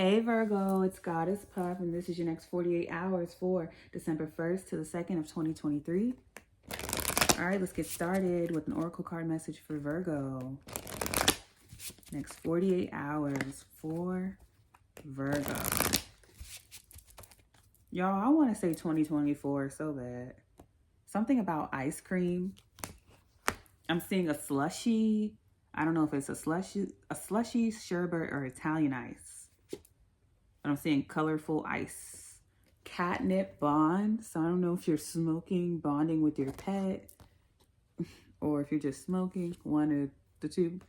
Hey Virgo, it's Goddess Puff, and this is your next 48 hours for December 1st to the 2nd of 2023. All right, let's get started with an oracle card message for Virgo. Next 48 hours for Virgo. Y'all, I want to say 2024 so bad. Something about ice cream. I'm seeing a slushy. I don't know if it's a slushy, sherbet, or Italian ice. But I'm seeing colorful ice. Catnip bond. So I don't know if you're smoking, bonding with your pet, or if you're just smoking, one of the two.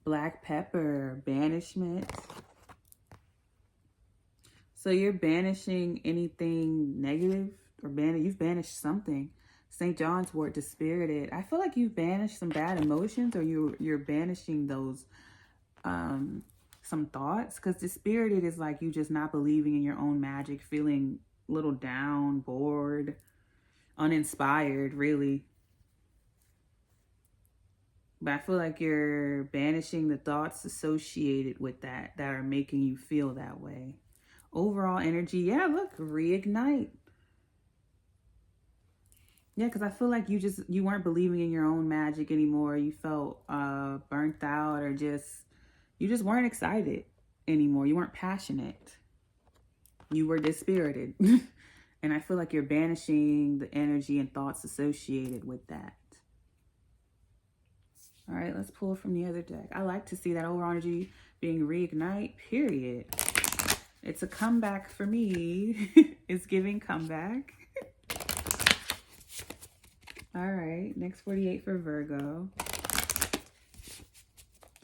Black pepper, banishment. So you're banishing anything negative, or you've banished something. St. John's wort, dispirited. I feel like you've banished some bad emotions, or you're banishing those some thoughts, because dispirited is like you just not believing in your own magic, feeling a little down, bored, uninspired, really. But I feel like you're banishing the thoughts associated with that are making you feel that way. Overall energy, yeah, look, reignite. Yeah, because I feel like you weren't believing in your own magic anymore. You felt burnt out, or you just weren't excited anymore. You weren't passionate. You were dispirited. And I feel like you're banishing the energy and thoughts associated with that. All right, let's pull from the other deck. I like to see that overall energy being reignite, period. It's a comeback for me. It's giving comeback. All right, next 48 for Virgo.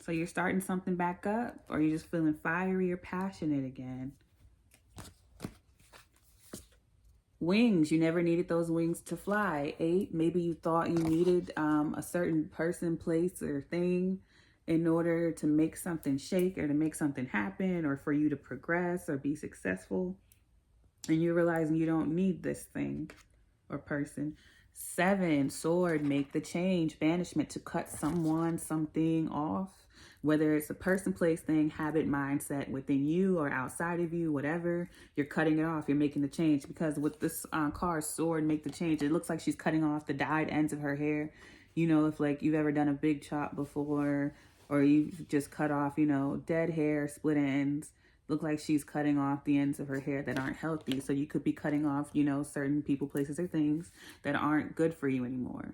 So you're starting something back up, or you're just feeling fiery or passionate again. Wings, you never needed those wings to fly. 8, maybe you thought you needed a certain person, place, or thing in order to make something shake, or to make something happen, or for you to progress or be successful. And you're realizing you don't need this thing or person. 7, sword, make the change, banishment, to cut someone, something off. Whether it's a person, place, thing, habit, mindset within you or outside of you, whatever, you're cutting it off. You're making the change, because with this card, sword, make the change, it looks like she's cutting off the dyed ends of her hair. You know, if like you've ever done a big chop before, or you've just cut off, you know, dead hair, split ends. Look like she's cutting off the ends of her hair that aren't healthy. So you could be cutting off, you know, certain people, places, or things that aren't good for you anymore.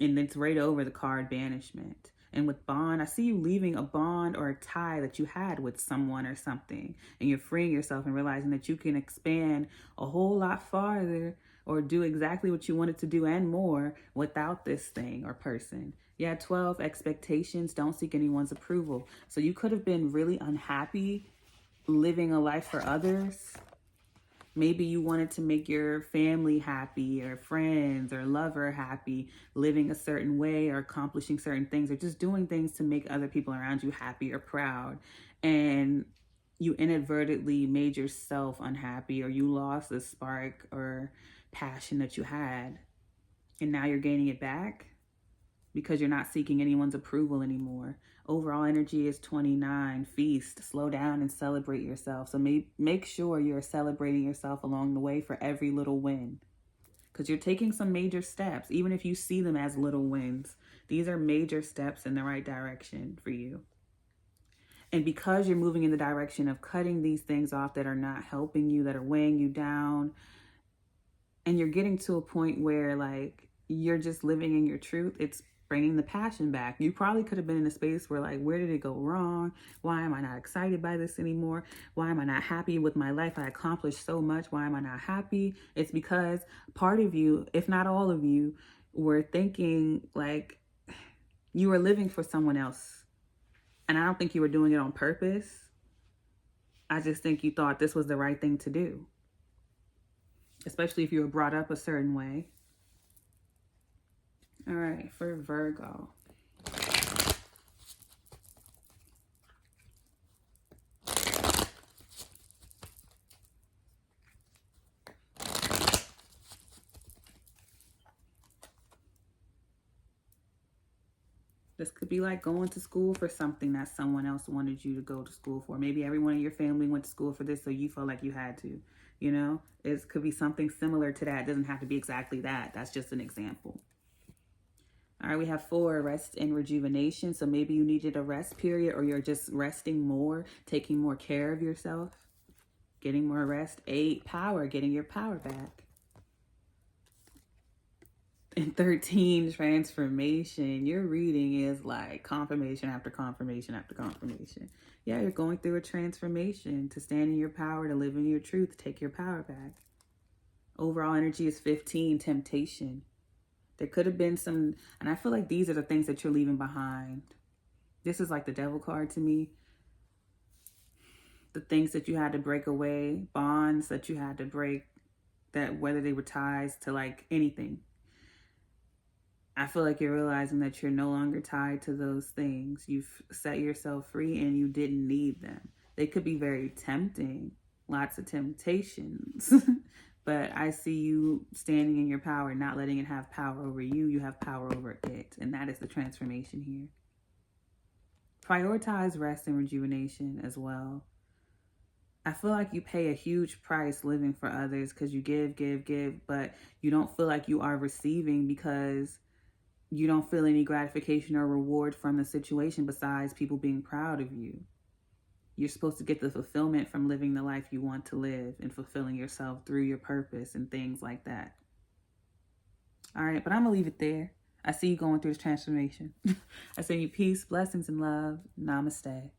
And it's right over the card banishment. And with bond, I see you leaving a bond or a tie that you had with someone or something. And you're freeing yourself and realizing that you can expand a whole lot farther, or do exactly what you wanted to do and more without this thing or person. Yeah, 12, expectations, don't seek anyone's approval. So you could have been really unhappy living a life for others. Maybe you wanted to make your family happy, or friends or lover happy, living a certain way, or accomplishing certain things, or just doing things to make other people around you happy or proud. And you inadvertently made yourself unhappy, or you lost the spark or passion that you had. And now you're gaining it back because you're not seeking anyone's approval anymore. Overall energy is 29. Feast, slow down and celebrate yourself. So make sure you're celebrating yourself along the way for every little win, because you're taking some major steps. Even if you see them as little wins, these are major steps in the right direction for you. And because you're moving in the direction of cutting these things off that are not helping you, that are weighing you down, and you're getting to a point where like you're just living in your truth, it's bringing the passion back. You probably could have been in a space where like, where did it go wrong? Why am I not excited by this anymore? Why am I not happy with my life? I accomplished so much. Why am I not happy? It's because part of you, if not all of you, were thinking like you were living for someone else. And I don't think you were doing it on purpose. I just think you thought this was the right thing to do, especially if you were brought up a certain way. All right, for Virgo. The This could be like going to school for something that someone else wanted you to go to school for. Maybe everyone in your family went to school for this, so you felt like you had to, you know? It could be something similar to that. It doesn't have to be exactly that. That's just an example. All right, we have 4, rest and rejuvenation. So maybe you needed a rest period, or you're just resting more, taking more care of yourself, getting more rest. 8, power, getting your power back. And 13, transformation. Your reading is like confirmation after confirmation after confirmation. Yeah, you're going through a transformation to stand in your power, to live in your truth, take your power back. Overall energy is 15, temptation. There could have been some, and I feel like these are the things that you're leaving behind. This is like the devil card to me. The things that you had to break away, bonds that you had to break, that whether they were ties to like anything. I feel like you're realizing that you're no longer tied to those things. You've set yourself free and you didn't need them. They could be very tempting, lots of temptations. But I see you standing in your power, not letting it have power over you. You have power over it. And that is the transformation here. Prioritize rest and rejuvenation as well. I feel like you pay a huge price living for others because you give, but you don't feel like you are receiving because you don't feel any gratification or reward from the situation besides people being proud of you. You're supposed to get the fulfillment from living the life you want to live and fulfilling yourself through your purpose and things like that. All right, but I'm going to leave it there. I see you going through this transformation. I send you peace, blessings, and love. Namaste.